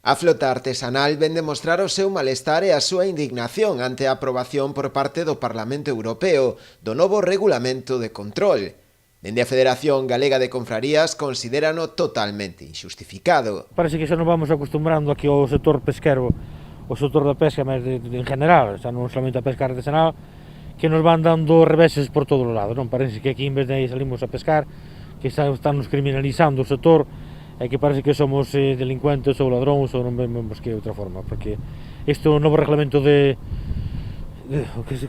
A flota artesanal ven demostrar o seu malestar e a súa indignación ante a aprobación por parte do Parlamento Europeo do novo regulamento de control. Dende a Federación Galega de Confrarías considérano totalmente inxustificado. Parece que xa nos vamos acostumbrando aquí ao sector pesquero, o sector da pesca, mas en general, xa non somente a pesca artesanal, que nos van dando reveses por todos os lados, non? Parece que aquí en vez de salimos a pescar, que están nos criminalizando o sector, é que parece que somos delincuentes ou ladróns ou non vemos que outra forma, porque este novo reglamento que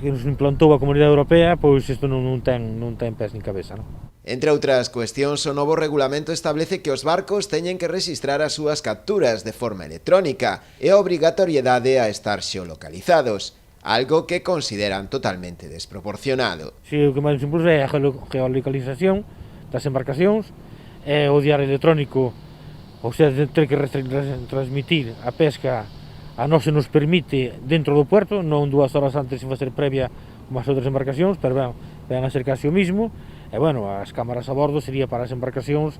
nos implantou a Comunidade Europea, pois isto non ten pés nin cabeza, non? Entre outras cuestións, o novo regulamento establece que os barcos teñen que registrar as súas capturas de forma electrónica e a obrigatoriedade a estar xeolocalizados, algo que consideran totalmente desproporcionado. Si o que máis impulsa é a geolocalización das embarcacións, é o diario electrónico, ou sea, ter que transmitir a pesca a nós se nos permite dentro do puerto, non 2 horas antes sin facer previa como as outras embarcacións, pero ven a ser casi o mismo, e bueno, as cámaras a bordo sería para as embarcacións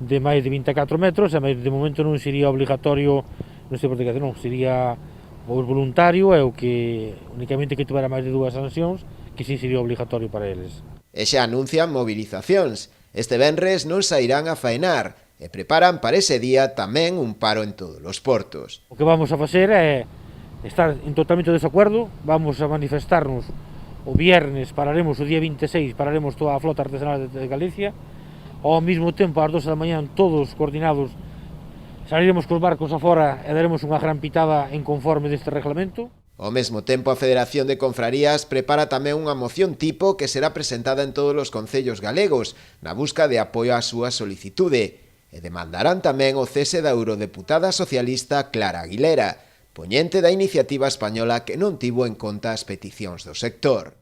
de máis de 24 metros, e de momento non sería obligatorio, non sei por que non, sería o voluntario e o que únicamente que tivera máis de 2 sancións, que sí sería obligatorio para eles. E xa anuncian movilizacións. Este venres non sairán a faenar e preparan para ese día tamén un paro en todos os portos. O que vamos a facer é estar en totalmente desacuerdo, vamos a manifestarnos o viernes, pararemos o día 26, pararemos toda a flota artesanal de Galicia, ao mesmo tempo ás 12 da mañá todos coordinados saliremos cos barcos afora e daremos unha gran pitada en conforme deste reglamento. Ao mesmo tempo, a Federación de Confrarías prepara tamén unha moción tipo que será presentada en todos os concellos galegos na busca de apoio á súa solicitude e demandarán tamén o cese da eurodeputada socialista Clara Aguilera, poñente da iniciativa española que non tivo en conta as peticións do sector.